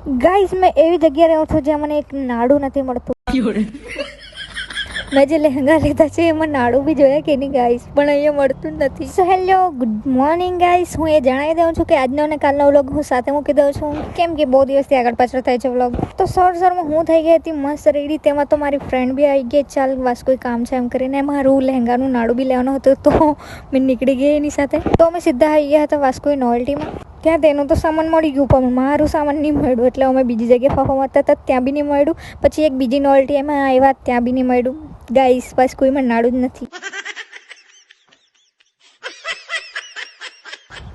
Guys મેં એવી જગ્યાએ રહું છું જ્યાં મને એક નાડું નથી મળતું. મેં જે લહેંગા લીધા છે એમાં નાડું બી જોયા કે નહીં ગાઈસ, પણ અહીંયા મળતું જ નથી. So hello good morning guys, હું એ જણાવી દઉં છું કે આજનો અને કાલનો વ્લોગ હું સાથે મૂકી દઉં છું, કેમ કે બહુ દિવસથી આગળ પાછળ થાય છે વ્લોગ. તો સરમાં હું થઈ ગઈ હતી મસ્ત રેડી. તેમાં તો મારી ફ્રેન્ડ બી આવી ગઈ, ચાલ વાસ કોઈ કામ છે એમ કરીને. મારું લહેંગાનું નાડું બી લેવાનું હતું તો મેં નીકળી ગઈ એની સાથે. તો અમે સીધા આવી ગયા હતા વાસ્કોઈ નોવેલ્ટીમાં. ત્યાં તેનું તો સામાન મળી ગયું પણ મારું સામાન નહીં મળ્યું, એટલે અમે બીજી જગ્યાએ ફાફા મારતા હતા, ત્યાં બી નહીં મળ્યું. પછી એક બીજી નોવેલ્ટી એમાં આવ્યા, ત્યાં બી નહીં મળ્યું. ગાઈસ બસ કોઈમાં નાડું જ નથી.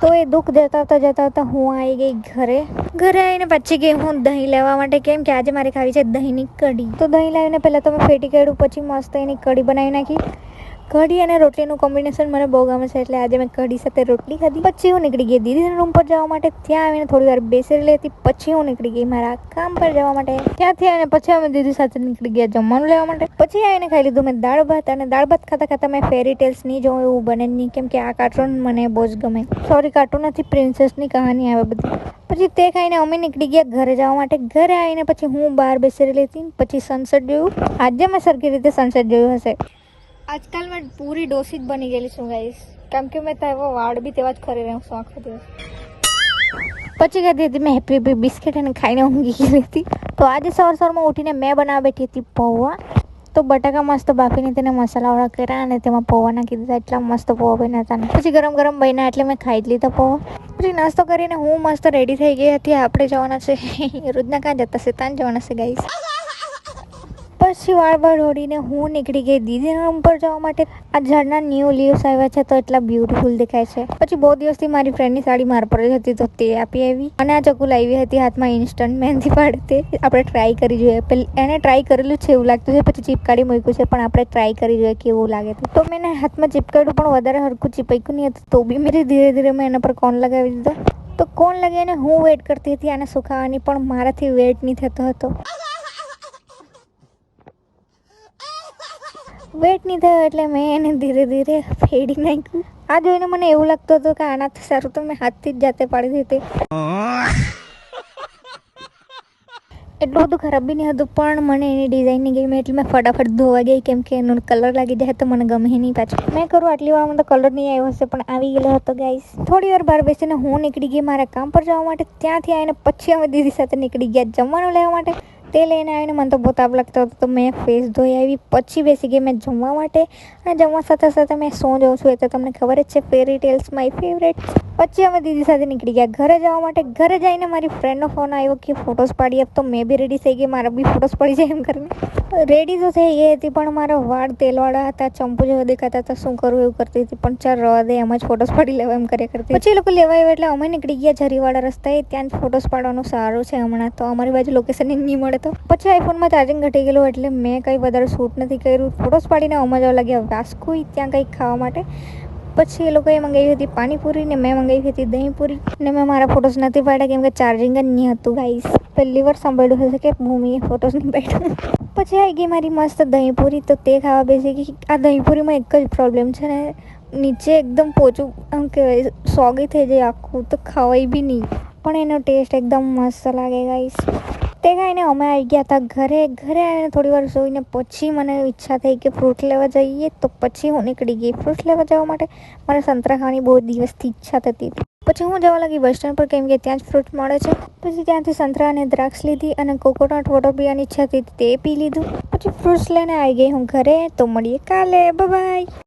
તો એ દુઃખ જતા હતા હું આવી ગઈ ઘરે. ઘરે આવીને પછી ગઈ હું દહીં લેવા માટે, કેમ કે આજે મારે ખાવી છે દહીંની કઢી. તો દહીં લાવીને પહેલાં તો મેં ફેટી કાઢ્યું, પછી મસ્ત એની કઢી બનાવી નાખી. કઢી અને રોટલીનું કોમ્બિનેશન મને બહુ ગમે છે, એટલે આજે મેં કઢી સાથે રોટલી ખાધી. પછી હું નીકળી ગઈ દીદીના રૂમ પર જવા માટે. ત્યાં આવીને થોડી વાર બેસી લેતી, પછી હું નીકળી ગઈ મારા કામ પર જવા માટે. ત્યાંથી આવીને પછી અમે દીદી સાથે નીકળી ગયા જમવાનું લેવા માટે. પછી આવીને ખાઈ લીધું મેં દાળ ભાત, અને દાળ ભાત ખાતા ખાતા મેં ફેરી ટેલ્સ નહીં જોઉં એવું બને જ નહીં, કેમ કે આ કાર્ટૂન મને બહુ જ ગમે. સોરી કાર્ટૂન નથી, પ્રિન્સેસની કહાની આવે બધી. પછી તે ખાઈને અમે નીકળી ગયા ઘરે જવા માટે. ઘરે આવીને પછી હું બહાર બેસી લેતી, પછી સનસેટ જોયું. આજે મેં સરખી રીતે સનસેટ જોયું હશે. આજકાલ મેં પૂરી ડોસી જ બની ગયેલી છું ગાઈસ, કેમ કે મેં તેવા વાળ બી તેવા જ કરી રહી છું આખો દિવસ. પછી કહેતી હતી મેં હેપી હેપી બિસ્કિટ અને ખાઈને ઊંઘી ગઈ હતી. તો આજે સવારમાં ઉઠીને મેં બનાવવા બેઠી હતી પૌવા. તો બટાકા મસ્ત બાફીને તેને મસાલાવાળા કર્યા અને તેમાં પૌવા નાખી દીધા. એટલા મસ્ત પૌવા બન્યા હતા. પછી ગરમ ગરમ બન્યા એટલે મેં ખાઈ જ લીધા પૌવા. પછી નાસ્તો કરીને હું મસ્ત રેડી થઈ ગઈ હતી. આપણે જવાના છે રોજના કાં જતા છે, ત્યાં જવાના છે ગાઈસ. પછી વાળ ઓળીને હું નીકળી ગઈ દીદીના રૂમ પર જવા માટે. આ ઝાડના ન્યૂ લીવ્સ આવ્યા છે તો એટલા બ્યુટીફુલ દેખાય છે. પછી બહુ દિવસથી મારી ફ્રેન્ડની સાડી મારા પર જ હતી તો તે આપી આવી. અને આ ચકુ લાવી હતી હાથમાં ઇન્સ્ટન્ટ મહેંદી પાડે. આપણે ટ્રાય કરી જોઈએ. એને ટ્રાય કરેલું છે એવું લાગતું છે, પછી ચીપકાડી મૂક્યું છે, પણ આપણે ટ્રાય કરી જોઈએ કેવું લાગે તો મેં હાથમાં ચીપકાડ્યું, પણ વધારે હરખું ચીપક્યું નહીં હતું. તો બી મેં ધીરે ધીરે મેં એના પર કોન લગાવી દીધો. તો કોન લગાવીને હું વેઇટ કરતી હતી આને સુકાવાની, પણ મારાથી વેઇટ નહીં થતો હતો. વેટ નહીં થયો એટલે મેં એને ધીરે ધીરે ફેડી નાખ્યું. આ જોઈને મને એવું લાગતું હતું કે આનાથી સારું તો મેં હાથથી જ જાતે પાડી દીધી. એટલું બધું ખરાબ બી નહીં હતું, પણ મને એની ડિઝાઇન નહીં ગઈ. એટલે મેં ફટાફટ ધોવા ગઈ, કેમ કે એનો કલર લાગી જાય તો મને ગમે નહીં પાછું. મેં કરું આટલી વારમાં તો કલર નહીં આવ્યો હશે, પણ આવી ગયેલો હતો ગાઈસ. થોડી વાર બહાર બેસીને હું નીકળી ગઈ મારા કામ પર જવા માટે. ત્યાંથી આવીને પછી અમે દીદી સાથે નીકળી ગયા જમવાનું લેવા માટે. તે લઈને આવીને મને તો બહુ તાપ લાગતો હતો, તો મેં ફેસ ધોઈ આવી. પછી બેસી ગઈ મેં જમવા માટે. અને જમવા સાથે સાથે મેં શું જોઉં છું એ તો તમને ખબર જ છે, ફેરી ટેલ્સ માય ફેવરેટ. પછી અમે દીદી સાથે નીકળી ગયા ઘરે જવા માટે. ઘરે જઈને મારી ફ્રેન્ડનો ફોન આવ્યો કે ફોટોસ પાડી આપ. તો મેં બી રેડી થઈ ગઈ, મારા બી ફોટોસ પડી જાય એમ કરીને. રેડી તો થઈ ગઈ હતી, પણ મારા વાળ તેલવાળા હતા, ચંપુ જેવા દેખાતા હતા. શું કરું એવું કરતી હતી, પણ ચાલ રવા દે, એમ જ ફોટોસ પાડી લેવા એમ કર્યા કરતી. પછી એ લોકો લેવા આવ્યા એટલે અમે નીકળી ગયા ઝરીવાળા રસ્તાએ. ત્યાં જ ફોટોસ પાડવાનું સારું છે હમણાં તો. અમારી બાજુ લોકેશન નહીં મળે તો. પછી આઈફોનમાં ચાર્જિંગ ઘટી ગયેલું એટલે મેં કંઈ વધારે શૂટ નથી કર્યું. ફોટોસ પાડીને અમે જવા લાગ્યા વાસ્કોઈ ત્યાં કંઈક ખાવા માટે. પછી એ લોકોએ મંગાવી હતી પાણીપુરી ને મેં મંગાવી હતી દહીંપુરી. ને મેં મારા ફોટોસ નથી પાડ્યા કેમ કે ચાર્જિંગ જ નહીં હતું ગાઈસ. પહેલી વાર સાંભળ્યું હશે કે ભૂમિએ ફોટોસ નહીં પાડ્યા. પછી આવી ગઈ મારી મસ્ત દહીંપુરી. તો તે ખાવા બેસી ગઈ. આ દહીંપુરીમાં એક જ પ્રોબ્લેમ છે ને, નીચે એકદમ પોચું આમ કહેવાય સોગી થઈ જાય આખું, તો ખવાય બી નહીં. પણ એનો ટેસ્ટ એકદમ મસ્ત લાગે ગાઈસ. તે ખાઈને અમે આવી ગયા હતા ઘરે. ઘરે આવીને થોડી વાર જોઈને પછી મને ઈચ્છા થઈ કે ફ્રૂટ લેવા જઈએ. તો પછી હું નીકળી ગઈ ફ્રૂટ લેવા જવા માટે. મારે સંતરા ખાવાની બહુ દિવસથી ઈચ્છા થતી હતી. પછી હું જવા લાગી બસ સ્ટેન્ડ પર, કેમ કે ત્યાં જ ફ્રૂટ મળે છે. પછી ત્યાંથી સંતરા અને દ્રાક્ષ લીધી અને કોકોનટ વોટર પીવાની ઈચ્છા હતી તે પી લીધું. પછી ફ્રૂટ્સ લઈને આવી ગઈ હું ઘરે. તો મળીએ કાલે, બાય.